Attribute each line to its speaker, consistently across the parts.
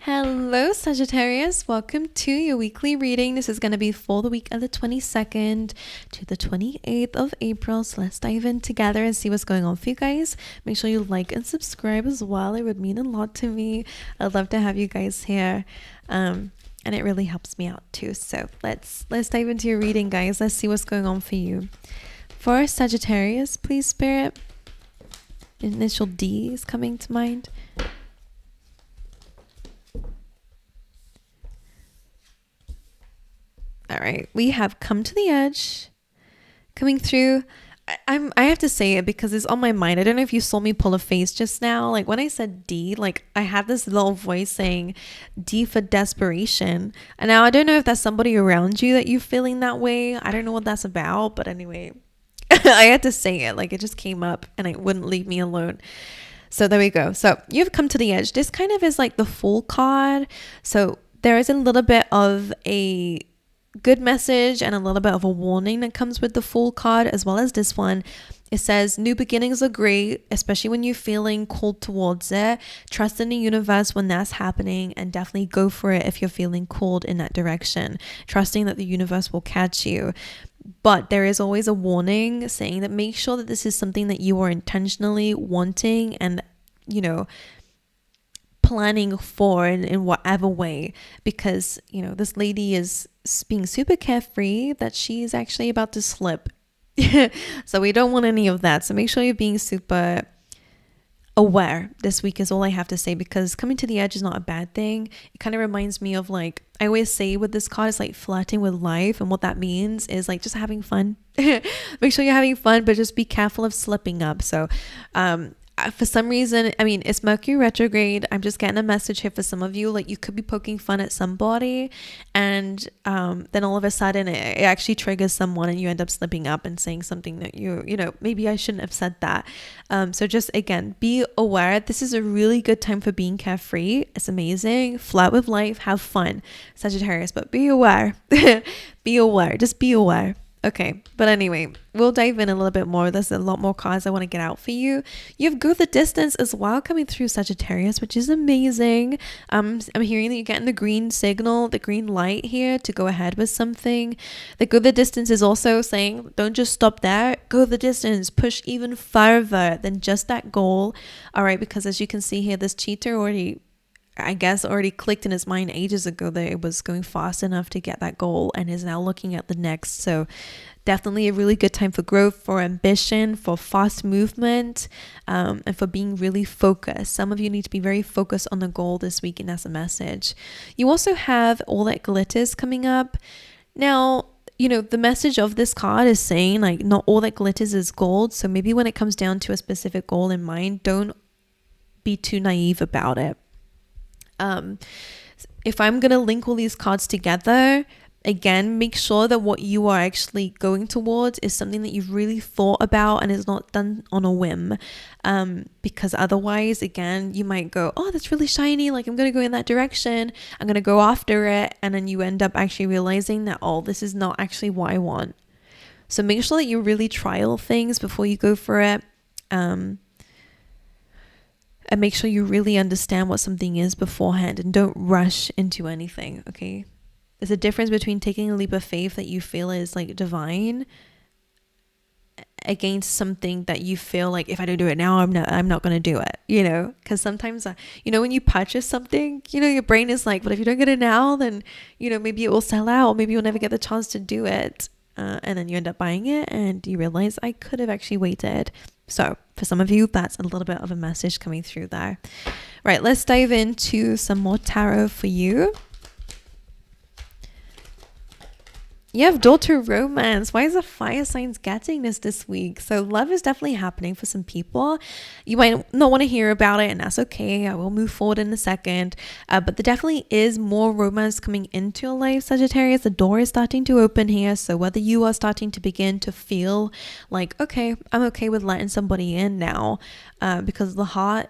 Speaker 1: Hello, Sagittarius. Welcome to your weekly reading. This is going to be for the week of the 22nd to the 28th of April. So let's dive in together and see what's going on for you guys. Make sure you like and subscribe as well. It would mean a lot to me. I'd love to have you guys here. And it really helps me out too. So let's dive into your reading, guys. Let's see what's going on for you. For Sagittarius, please, Spirit. Initial D is coming to mind. All right, we have come to the edge, coming through. I have to say it because it's on my mind. I don't know if you saw me pull a face just now. Like when I said D, like I had this little voice saying D for desperation. And now I don't know if that's somebody around you that you're feeling that way. I don't know what that's about, but anyway, I had to say it. Like it just came up and it wouldn't leave me alone. So there we go. So you've come to the edge. This kind of is like the Fool card. So there is a little bit of a good message and a little bit of a warning that comes with the Fool card, as well as this one. It says new beginnings are great, especially when you're feeling called towards it. Trust in the universe when that's happening, and definitely go for it if you're feeling called in that direction, trusting that the universe will catch you. But there is always a warning saying that make sure that this is something that you are intentionally wanting and, you know, planning for in whatever way, because this lady is being super carefree that she's actually about to slip. So we don't want any of that. So make sure you're being super aware this week is all I have to say, because coming to the edge is not a bad thing. It kind of reminds me of, like I always say with this card, it's like flirting with life, and what that means is like just having fun. Make sure you're having fun, but just be careful of slipping up. So for some reason, I mean, it's Mercury retrograde. I'm just getting a message here for some of you, like you could be poking fun at somebody, and then all of a sudden it actually triggers someone and you end up slipping up and saying something that maybe I shouldn't have said that. So just again, be aware. This is a really good time for being carefree. It's amazing. Flirt with life, have fun, Sagittarius, but be aware. Be aware. Just be aware. Okay, but anyway, we'll dive in a little bit more. There's a lot more cards I want to get out for you. You've Go the Distance as well coming through, Sagittarius, which is amazing. I'm hearing that you're getting the green signal, the green light here to go ahead with something. The Go the Distance is also saying don't just stop there. Go the distance. Push even further than just that goal. All right, because as you can see here, this cheater already clicked in his mind ages ago that it was going fast enough to get that goal and is now looking at the next. So definitely a really good time for growth, for ambition, for fast movement, and for being really focused. Some of you need to be very focused on the goal this week, and that's a message. You also have All That Glitters coming up. Now, the message of this card is saying like not all that glitters is gold. So maybe when it comes down to a specific goal in mind, don't be too naive about it. If I'm going to link all these cards together, again, make sure that what you are actually going towards is something that you've really thought about and is not done on a whim. Because otherwise, again, you might go, oh, that's really shiny. Like I'm going to go in that direction. I'm going to go after it. And then you end up actually realizing that, oh, this is not actually what I want. So make sure that you really trial things before you go for it. And make sure you really understand what something is beforehand and don't rush into anything, okay? There's a difference between taking a leap of faith that you feel is like divine against something that you feel like if I don't do it now, I'm not going to do it, because sometimes, when you purchase something, your brain is like, but if you don't get it now, then, maybe it will sell out, maybe you'll never get the chance to do it. And then you end up buying it and you realize I could have actually waited. So for some of you, that's a little bit of a message coming through there. Right, let's dive into some more tarot for you. You have Daughter Romance. Why is the fire signs getting this week? So love is definitely happening for some people. You might not want to hear about it, and that's okay. I will move forward in a second. But there definitely is more romance coming into your life, Sagittarius. The door is starting to open here. So whether you are starting to begin to feel like, okay, I'm okay with letting somebody in now, because the heart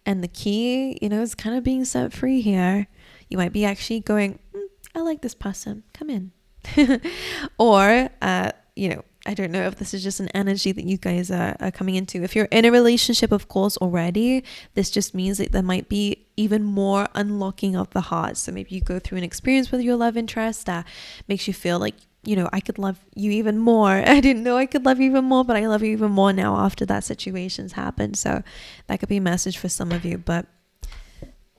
Speaker 1: and the key, is kind of being set free here. You might be actually going, I like this person. Come in. Or I don't know if this is just an energy that you guys are coming into. If you're in a relationship, of course, already, this just means that there might be even more unlocking of the heart. So maybe you go through an experience with your love interest that makes you feel like, you know, I could love you even more. I didn't know I could love you even more, but I love you even more now after that situation's happened. So that could be a message for some of you, but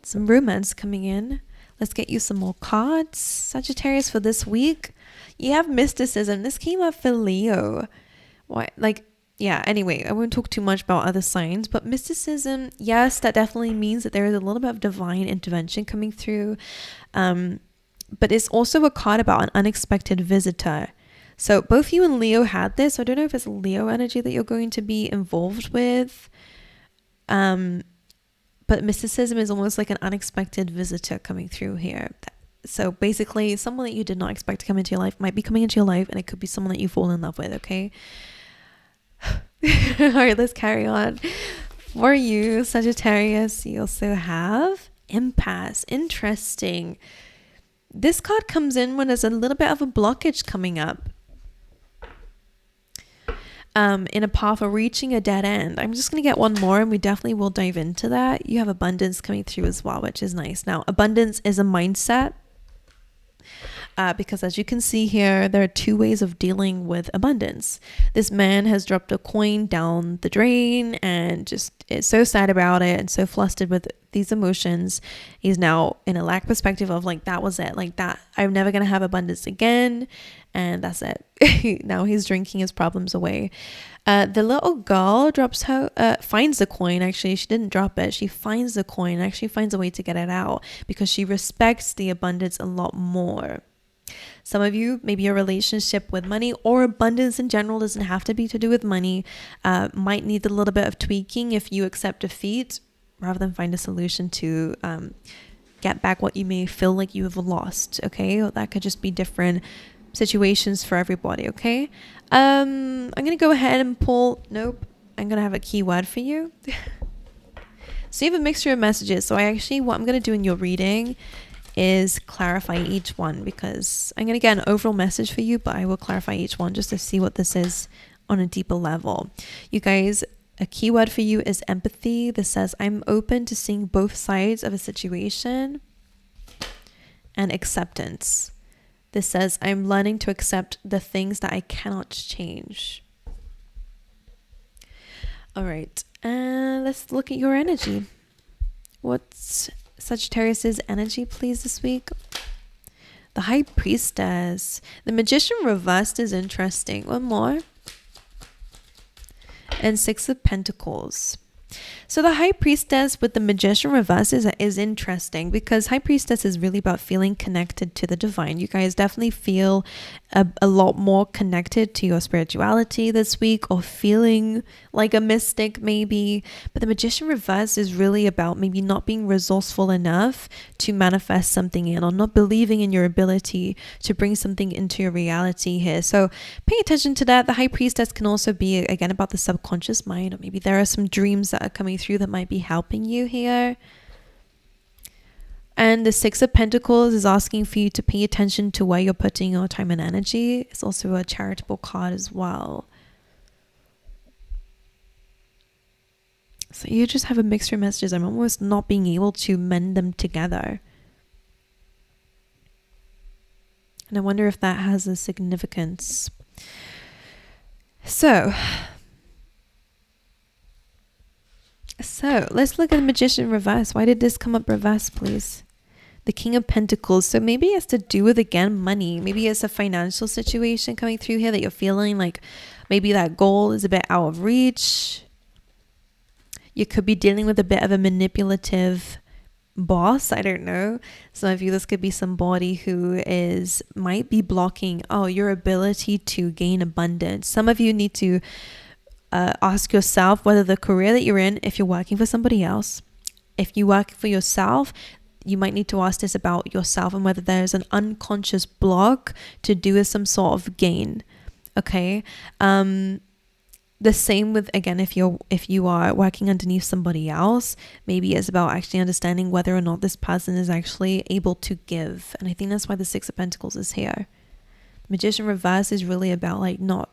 Speaker 1: some romance coming in. Let's get you some more cards, Sagittarius, for this week. You have mysticism. This came up for Leo. Why? Like, yeah, anyway, I won't talk too much about other signs, but mysticism, yes, that definitely means that there is a little bit of divine intervention coming through. But it's also a card about an unexpected visitor. So both you and Leo had this. I don't know if it's Leo energy that you're going to be involved with. But mysticism is almost like an unexpected visitor coming through here. So basically, someone that you did not expect to come into your life might be coming into your life, and it could be someone that you fall in love with, okay? All right, let's carry on. For you, Sagittarius, you also have impasse. Interesting. This card comes in when there's a little bit of a blockage coming up. In a path of reaching a dead end. I'm just going to get one more and we definitely will dive into that. You have abundance coming through as well, which is nice. Now, abundance is a mindset. Because as you can see here, there are two ways of dealing with abundance. This man has dropped a coin down the drain and just is so sad about it and so flustered with these emotions. He's now in a lack perspective of like, that was it. Like that, I'm never going to have abundance again. And that's it. Now he's drinking his problems away. The little girl finds the coin. Actually, she didn't drop it. She finds the coin and actually finds a way to get it out because she respects the abundance a lot more. Some of you, maybe your relationship with money or abundance in general doesn't have to be to do with money, might need a little bit of tweaking if you accept defeat rather than find a solution to get back what you may feel like you have lost. Okay, that could just be different situations for everybody. Okay, I'm gonna go ahead and pull. Nope, I'm gonna have a keyword for you. So you have a mixture of messages. So what I'm gonna do in your reading is clarify each one, because I'm going to get an overall message for you, but I will clarify each one just to see what this is on a deeper level. You guys, a keyword for you is empathy. This says, I'm open to seeing both sides of a situation. And acceptance. This says, I'm learning to accept the things that I cannot change. All right, let's look at your energy. What's Sagittarius's energy, please, this week? The High Priestess. The Magician reversed is interesting. One more. And Six of Pentacles. So the High Priestess with the Magician reverse is interesting, because High Priestess is really about feeling connected to the divine. You guys definitely feel a lot more connected to your spirituality this week, or feeling like a mystic maybe. But the Magician reverse is really about maybe not being resourceful enough to manifest something in, or not believing in your ability to bring something into your reality here. So pay attention to that. The High Priestess can also be, again, about the subconscious mind, or maybe there are some dreams that are coming through that might be helping you here. And the Six of Pentacles is asking for you to pay attention to where you're putting your time and energy. It's also a charitable card as well. So you just have a mixture of messages. I'm almost not being able to mend them together. And I wonder if that has a significance. So let's look at the Magician reverse. Why did this come up reverse, please? The King of Pentacles. So maybe it has to do with, again, money. Maybe it's a financial situation coming through here that you're feeling like maybe that goal is a bit out of reach. You could be dealing with a bit of a manipulative boss. I don't know. Some of you, this could be somebody who might be blocking your ability to gain abundance. Some of you need to ask yourself whether the career that you're in, if you're working for somebody else, if you work for yourself, you might need to ask this about yourself, and whether there's an unconscious block to do with some sort of gain. Okay. The same with, again, if you are working underneath somebody else, maybe it's about actually understanding whether or not this person is actually able to give. And I think that's why the Six of Pentacles is here. Magician reverse is really about like not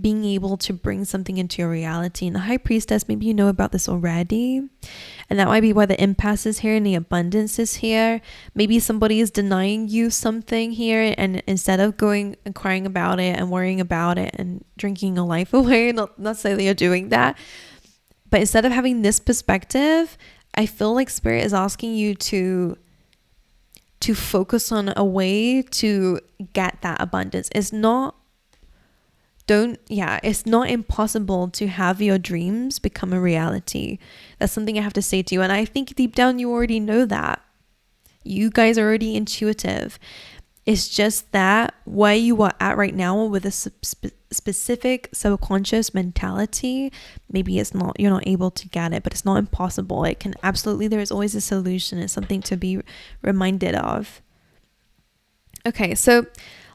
Speaker 1: being able to bring something into your reality. And the High Priestess, maybe you know about this already, and that might be why the impasse is here and the abundance is here. Maybe somebody is denying you something here, and instead of going and crying about it and worrying about it and drinking your life away, not say that you're doing that, but instead of having this perspective, I feel like Spirit is asking you to focus on a way to get that abundance. It's not impossible to have your dreams become a reality. That's something I have to say to you. And I think deep down you already know that. You guys are already intuitive. It's just that where you are at right now with a specific subconscious mentality, maybe you're not able to get it, but it's not impossible. It can absolutely, there's always a solution. It's something to be reminded of. Okay, so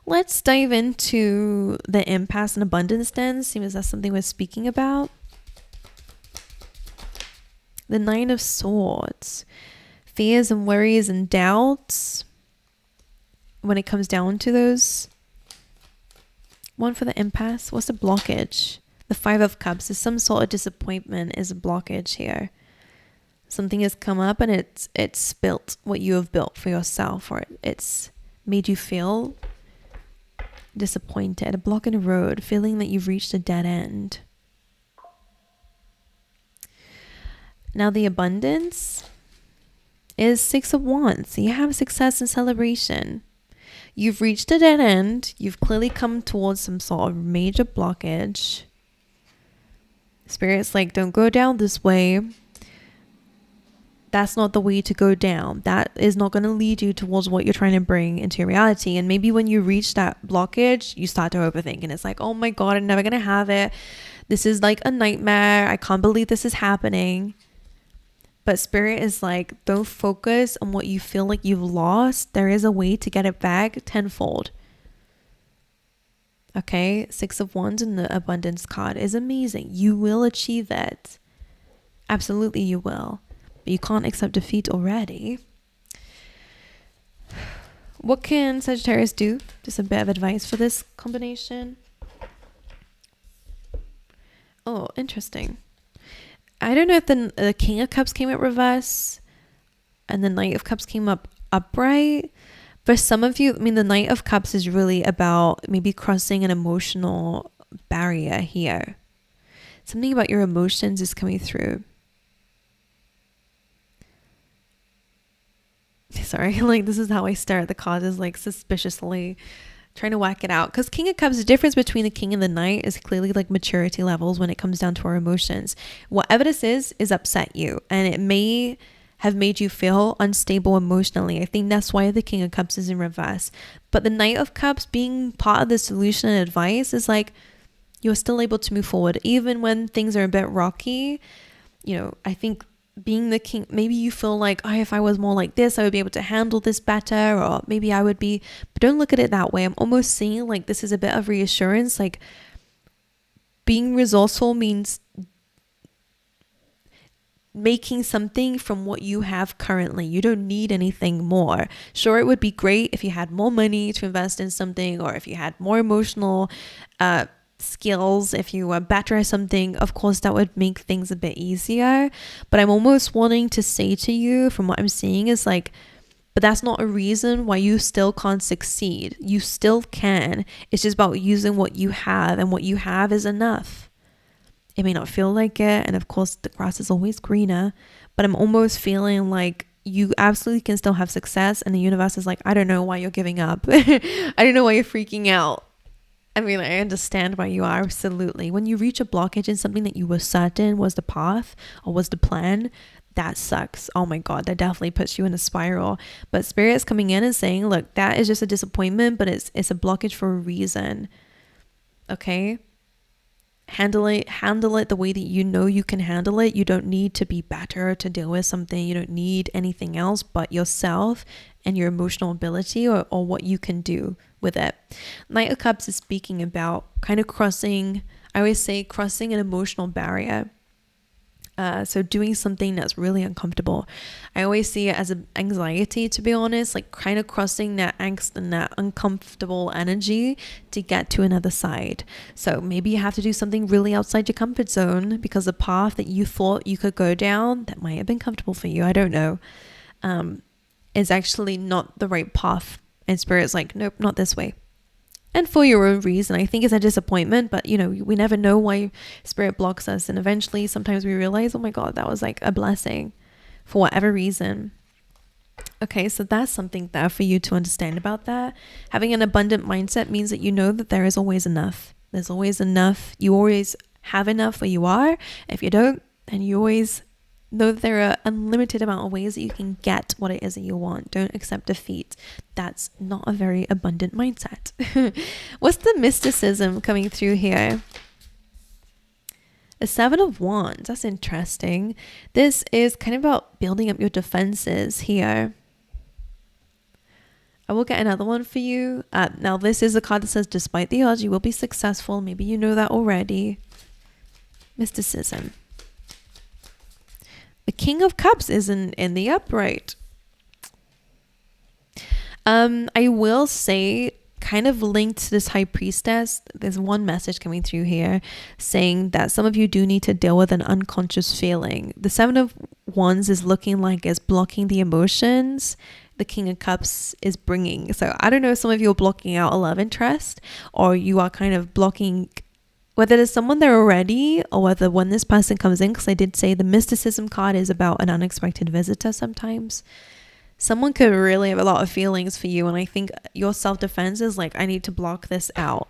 Speaker 1: let's dive into the impasse and abundance then, seeing as that's something we're speaking about. The Nine of Swords. Fears and worries and doubts. When it comes down to those. One for the impasse. What's the blockage? The Five of Cups is some sort of disappointment is a blockage here. Something has come up and it's spilt what you have built for yourself, or it's made you feel disappointed, a block in the road, feeling that you've reached a dead end. Now the abundance is Six of Wands. So you have success and celebration. You've reached a dead end. You've clearly come towards some sort of major blockage. Spirit's like, don't go down this way. That's not the way to go down. That is not going to lead you towards what you're trying to bring into your reality. And maybe when you reach that blockage, you start to overthink. And it's like, oh my God, I'm never going to have it. This is like a nightmare. I can't believe this is happening. But Spirit is like, don't focus on what you feel like you've lost. There is a way to get it back tenfold. Okay, Six of Wands in the abundance card is amazing. You will achieve it. Absolutely you will. But you can't accept defeat already. What can Sagittarius do? Just a bit of advice for this combination. Oh, interesting. I don't know if the King of Cups came out reverse and the Knight of Cups came up upright. For some of you, I mean, the Knight of Cups is really about maybe crossing an emotional barrier here. Something about your emotions is coming through. Sorry, like this is how I stare at the cards, is like suspiciously trying to whack it out. Because King of Cups, the difference between the King and the Knight is clearly like maturity levels when it comes down to our emotions. Whatever this is upset you, and it may have made you feel unstable emotionally. I think that's why the King of Cups is in reverse. But the Knight of Cups being part of the solution and advice is like you're still able to move forward even when things are a bit rocky. You know, I think being the king, maybe you feel like, oh, if I was more like this, I would be able to handle this better, or maybe I would be, but don't look at it that way. I'm almost seeing like this is a bit of reassurance. Like being resourceful means making something from what you have currently. You don't need anything more. Sure, it would be great if you had more money to invest in something, or if you had more emotional skills, if you were better at something. Of course that would make things a bit easier, but I'm almost wanting to say to you, from what I'm seeing, is like, but that's not a reason why you still can't succeed. You still can. It's just about using what you have, and what you have is enough. It may not feel like it, and of course the grass is always greener, but I'm almost feeling like you absolutely can still have success, and the universe is like, I don't know why you're giving up. I don't know why you're freaking out. I mean, I understand why you are, absolutely. When you reach a blockage in something that you were certain was the path or was the plan, that sucks. Oh my God, that definitely puts you in a spiral. But Spirit is coming in and saying, look, that is just a disappointment, but it's a blockage for a reason. Okay? Handle it the way that you know you can handle it. You don't need to be better to deal with something. You don't need anything else but yourself and your emotional ability, or what you can do with it. Knight of Cups is speaking about kind of crossing, I always say crossing an emotional barrier. So doing something that's really uncomfortable. I always see it as an anxiety, to be honest, like kind of crossing that angst and that uncomfortable energy to get to another side. So maybe you have to do something really outside your comfort zone because the path that you thought you could go down that might have been comfortable for you, I don't know, is actually not the right path. And Spirit's like, nope, not this way. And for your own reason, I think it's a disappointment, but we never know why Spirit blocks us. And eventually, sometimes we realize, oh my God, that was like a blessing for whatever reason. Okay, so that's something there for you to understand about that. Having an abundant mindset means that you know that there is always enough. There's always enough. You always have enough where you are. If you don't, then you always know that there are unlimited amount of ways that you can get what it is that you want. Don't accept defeat. That's not a very abundant mindset. What's the mysticism coming through here? The 7 of Wands. That's interesting. This is kind of about building up your defenses here. I will get another one for you. Now, this is a card that says, despite the odds, you will be successful. Maybe you know that already. Mysticism. The King of Cups is in the upright. I will say, kind of linked to this High Priestess, there's one message coming through here saying that some of you do need to deal with an unconscious feeling. The 7 of Wands is looking like it's blocking the emotions the King of Cups is bringing. So I don't know if some of you are blocking out a love interest, or you are kind of blocking whether there's someone there already, or whether when this person comes in, because I did say the mysticism card is about an unexpected visitor sometimes. Someone could really have a lot of feelings for you, and I think your self-defense is like, I need to block this out.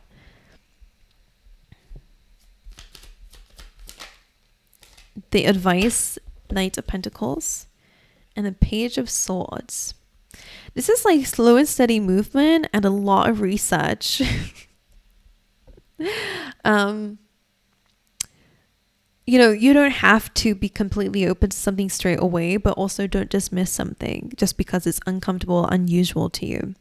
Speaker 1: The advice, Knight of Pentacles, and the Page of Swords. This is like slow and steady movement and a lot of research. You don't have to be completely open to something straight away, but also don't dismiss something just because it's uncomfortable, unusual to you.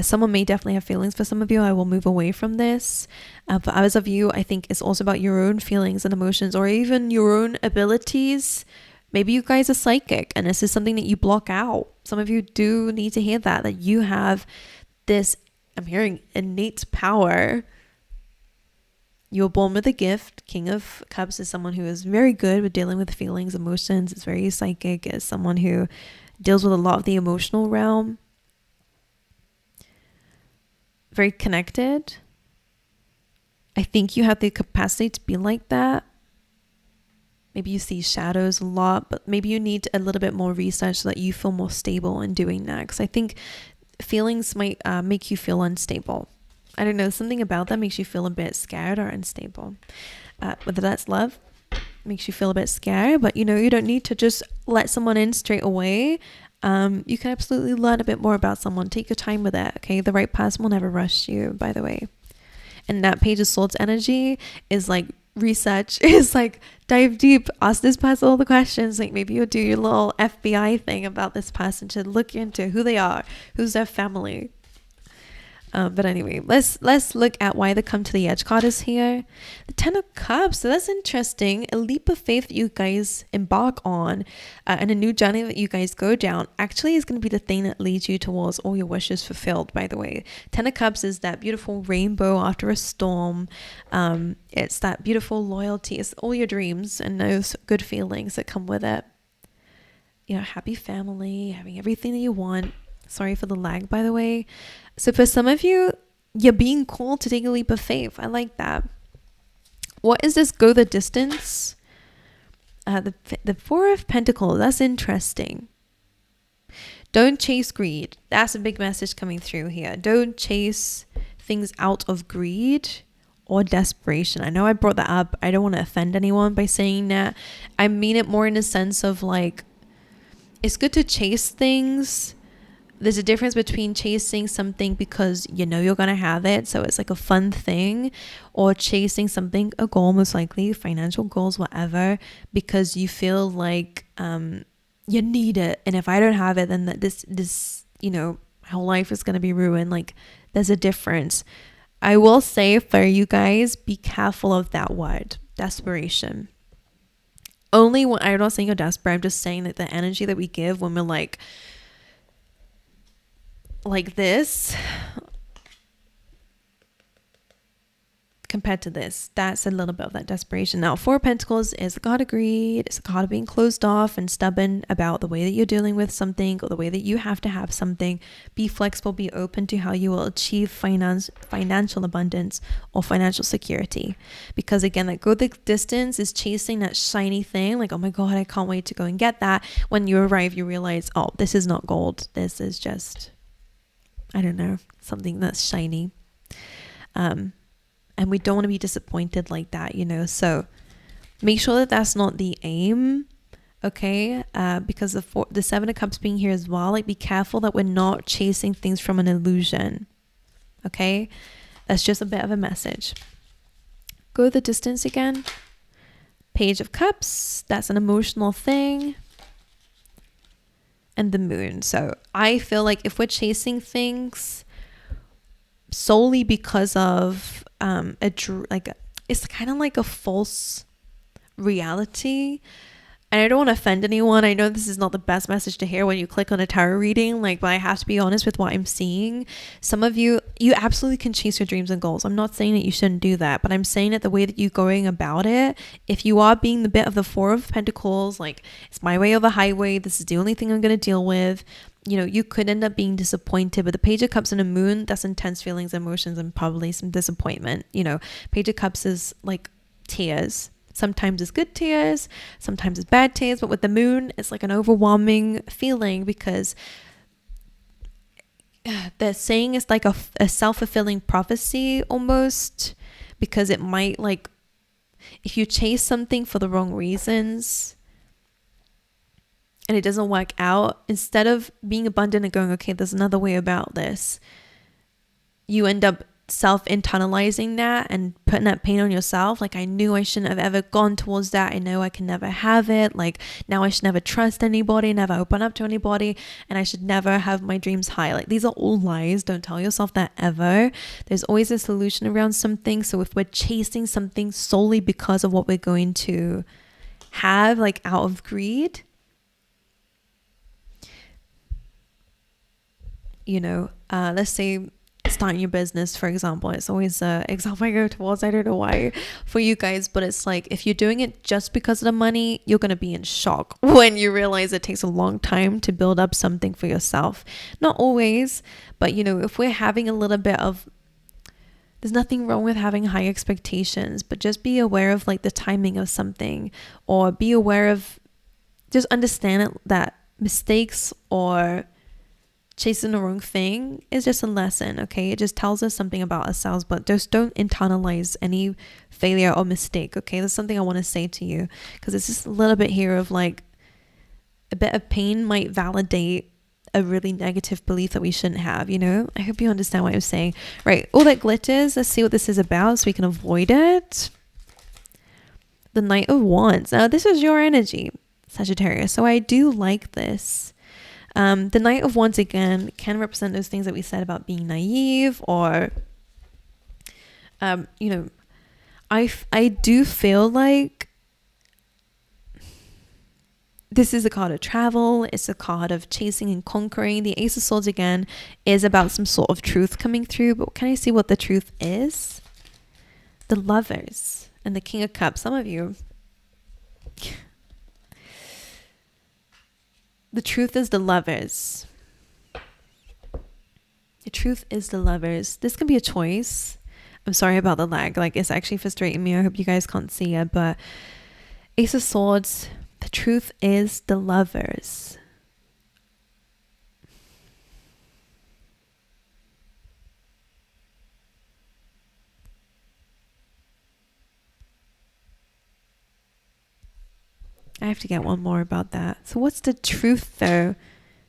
Speaker 1: Someone may definitely have feelings for some of you. I will move away from this. For others of you, I think it's also about your own feelings and emotions, or even your own abilities. Maybe you guys are psychic and this is something that you block out. Some of you do need to hear that you have this, I'm hearing, innate power. You were born with a gift. King of Cups is someone who is very good with dealing with feelings, emotions. It's very psychic. It's someone who deals with a lot of the emotional realm. Very connected. I think you have the capacity to be like that. Maybe you see shadows a lot, but maybe you need a little bit more research so that you feel more stable in doing that. Because I think feelings might make you feel unstable. I don't know, something about that makes you feel a bit scared or unstable. Whether that's love, makes you feel a bit scared, but you don't need to just let someone in straight away. You can absolutely learn a bit more about someone. Take your time with it, okay? The right person will never rush you, by the way. And that Page of Swords energy is like research. It's like dive deep, ask this person all the questions. Like maybe you'll do your little FBI thing about this person to look into who they are, who's their family. But anyway, let's look at why the Come to the Edge card is here. The 10 of Cups. So that's interesting. A leap of faith that you guys embark on and a new journey that you guys go down actually is going to be the thing that leads you towards all your wishes fulfilled, by the way. 10 of Cups is that beautiful rainbow after a storm. It's that beautiful loyalty. It's all your dreams and those good feelings that come with it. Happy family, having everything that you want. Sorry for the lag, by the way. So for some of you, you're being called to take a leap of faith. I like that. What is this go the distance? The 4 of Pentacles. That's interesting. Don't chase greed. That's a big message coming through here. Don't chase things out of greed or desperation. I know I brought that up. I don't want to offend anyone by saying that. I mean it more in a sense of like, it's good to chase things. There's a difference between chasing something because you're going to have it, so it's like a fun thing, or chasing something, a goal, most likely financial goals, whatever, because you feel like you need it, and if I don't have it, then this my whole life is going to be ruined. Like, there's a difference. I will say for you guys, be careful of that word, desperation. Only when, I'm not saying you're desperate, I'm just saying that the energy that we give when we're like this compared to this, that's a little bit of that desperation. Now, Four of Pentacles is a card of greed. It's a card of being closed off and stubborn about the way that you're dealing with something or the way that you have to have something. Be flexible, be open to how you will achieve financial abundance or financial security. Because again, that go the distance is chasing that shiny thing. Like, oh my God, I can't wait to go and get that. When you arrive, you realize, oh, this is not gold. This is just, I don't know, something that's shiny. And we don't want to be disappointed like that, you know. So make sure that that's not the aim, okay? Because the Seven of Cups being here as well, like be careful that we're not chasing things from an illusion, okay? That's just a bit of a message. Go the distance again. Page of Cups, that's an emotional thing. And the Moon. So I feel like if we're chasing things solely because of it's kind of like a false reality, and I don't want to offend anyone. I know this is not the best message to hear when you click on a tarot reading, but I have to be honest with what I'm seeing. Some of you absolutely can chase your dreams and goals. I'm not saying that you shouldn't do that, but I'm saying that the way that you're going about it, if you are being the bit of the Four of Pentacles, like it's my way or the highway, this is the only thing I'm going to deal with, you know, you could end up being disappointed. But the Page of Cups and a Moon, that's intense feelings, emotions, and probably some disappointment. You know, Page of Cups is like tears. Sometimes it's good tears, sometimes it's bad tears, but with the Moon, it's like an overwhelming feeling because they're saying it's like a self-fulfilling prophecy almost, because it might, like, if you chase something for the wrong reasons and it doesn't work out, instead of being abundant and going, okay, there's another way about this, you end up self-internalizing that and putting that pain on yourself. Like, I knew I shouldn't have ever gone towards that. I know I can never have it. Like, now I should never trust anybody, never open up to anybody, and I should never have my dreams high. Like, these are all lies. Don't tell yourself that ever. There's always a solution around something. So if we're chasing something solely because of what we're going to have, like out of greed, you know, let's say starting your business, for example. It's always an example I go towards. I don't know why for you guys, but it's like, if you're doing it just because of the money, you're going to be in shock when you realize it takes a long time to build up something for yourself. Not always, but you know, if we're having a little bit of, there's nothing wrong with having high expectations, but just be aware of like the timing of something, or be aware of, just understand it, that mistakes or chasing the wrong thing is just a lesson, okay? It just tells us something about ourselves, but just don't internalize any failure or mistake, okay? That's something I want to say to you, because it's just a little bit here of like, a bit of pain might validate a really negative belief that we shouldn't have, you know? I hope you understand what I'm saying. Right, all that glitters, let's see what this is about so we can avoid it. The Knight of Wands. Now, this is your energy, Sagittarius, so I do like this. The Knight of Wands, again, can represent those things that we said about being naive, or, you know, I do feel like this is a card of travel. It's a card of chasing and conquering. The Ace of Swords, again, is about some sort of truth coming through, but can I see what the truth is? The Lovers and the King of Cups. Some of you... The truth is the Lovers. The truth is the Lovers. This can be a choice. I'm sorry about the lag. Like, it's actually frustrating me. I hope you guys can't see it. But Ace of Swords, the truth is the Lovers. I have to get one more about that. So what's the truth though?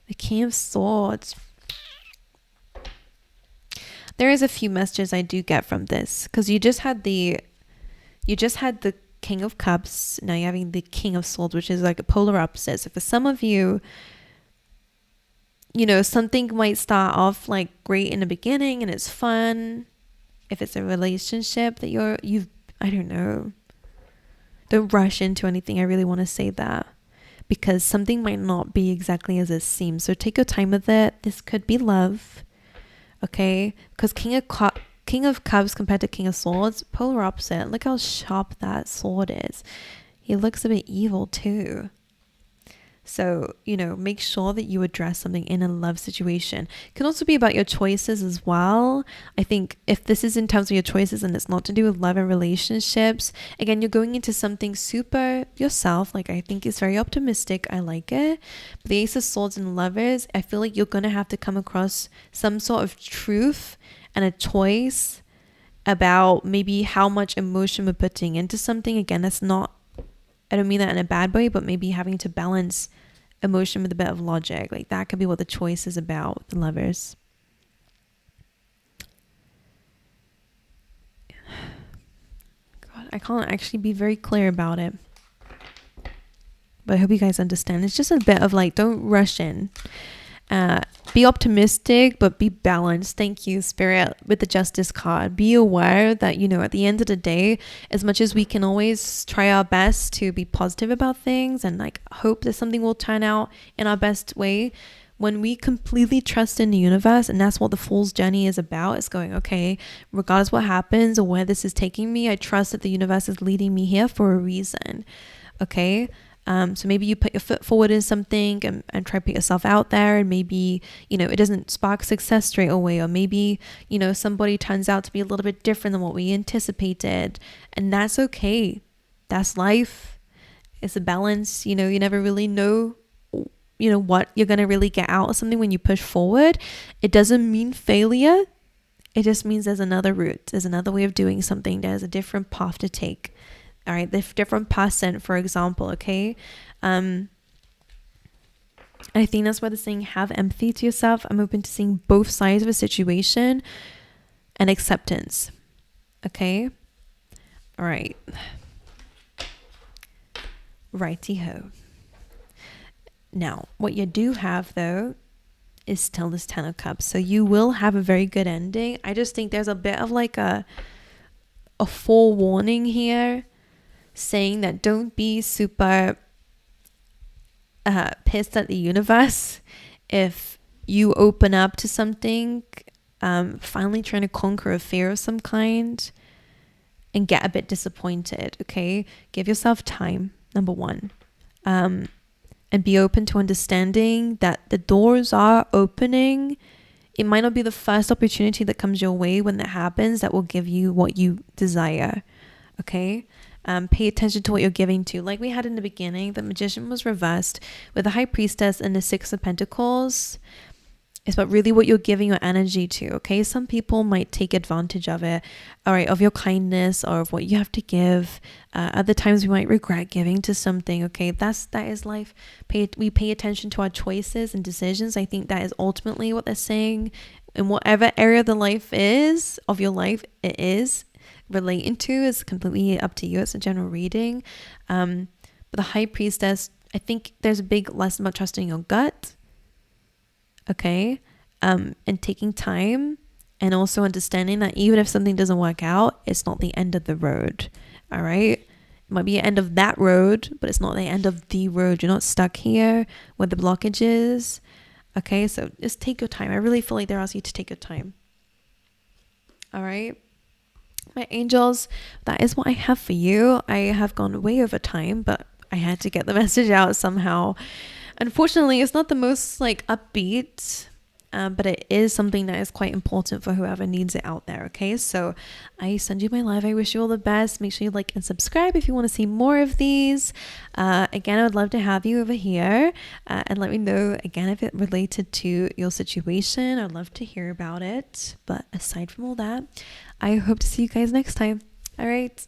Speaker 1: The King of Swords. There is a few messages I do get from this, because you just had the King of Cups. Now you're having the King of Swords, which is like a polar opposite. So for some of you, you know, something might start off like great in the beginning and it's fun. If it's a relationship that you've I don't know, Don't rush into anything. I really want to say that, because something might not be exactly as it seems. So take your time with it. This could be love, okay? Because King of Cups compared to King of Swords, polar opposite. Look how sharp that sword is. He looks a bit evil too. So, make sure that you address something in a love situation. It can also be about your choices as well. I think if this is in terms of your choices and it's not to do with love and relationships, again, you're going into something super yourself. Like, I think it's very optimistic. I like it. But the Ace of Swords and Lovers, I feel like you're going to have to come across some sort of truth and a choice about maybe how much emotion we're putting into something. Again, I don't mean that in a bad way, but maybe having to balance emotion with a bit of logic. Like, that could be what the choice is about, the Lovers. God, I can't actually be very clear about it. But I hope you guys understand. It's just a bit of like, don't rush in. Be optimistic, but be balanced. Thank you, Spirit, with the Justice card. Be aware that, at the end of the day, as much as we can always try our best to be positive about things and like hope that something will turn out in our best way, when we completely trust in the universe, and that's what the Fool's journey is about, it's going, okay, regardless what happens or where this is taking me, I trust that the universe is leading me here for a reason. Okay? So maybe you put your foot forward in something and try to put yourself out there, and maybe, it doesn't spark success straight away, or maybe, somebody turns out to be a little bit different than what we anticipated, and that's okay. That's life. It's a balance. You never really know, what you're going to really get out of something when you push forward. It doesn't mean failure. It just means there's another route. There's another way of doing something. There's a different path to take. All right, the different person, for example, okay? I think that's why they're saying have empathy to yourself. I'm open to seeing both sides of a situation and acceptance, okay? All right. Righty-ho. Now, what you do have, though, is still this Ten of Cups. So you will have a very good ending. I just think there's a bit of like a forewarning here, saying that don't be super pissed at the universe if you open up to something, finally trying to conquer a fear of some kind and get a bit disappointed. Okay, give yourself time, number one, and be open to understanding that the doors are opening. It might not be the first opportunity that comes your way when that happens that will give you what you desire. Okay, pay attention to what you're giving to. Like we had in the beginning, the Magician was reversed with the High Priestess and the Six of Pentacles. It's about really what you're giving your energy to. Okay, some people might take advantage of it, all right, of your kindness or of what you have to give. Other times we might regret giving to something. Okay, that is life. We pay attention to our choices and decisions. I think that is ultimately what they're saying. In whatever area of the life is of your life, it is relating to, is completely up to you. It's a general reading. But the High Priestess, I think there's a big lesson about trusting your gut. Okay, and taking time, and also understanding that even if something doesn't work out, it's not the end of the road. All right, it might be the end of that road, but it's not the end of the road. You're not stuck here where the blockage is. Okay, so just take your time. I really feel like they're asking you to take your time. All right, my angels, that is what I have for you. I have gone way over time, but I had to get the message out somehow. Unfortunately, it's not the most like upbeat, but it is something that is quite important for whoever needs it out there. Okay, so I send you my love. I wish you all the best. Make sure you like and subscribe if you want to see more of these. Again, I would love to have you over here, and let me know again if it related to your situation. I'd love to hear about it. But aside from all that, I hope to see you guys next time. All right.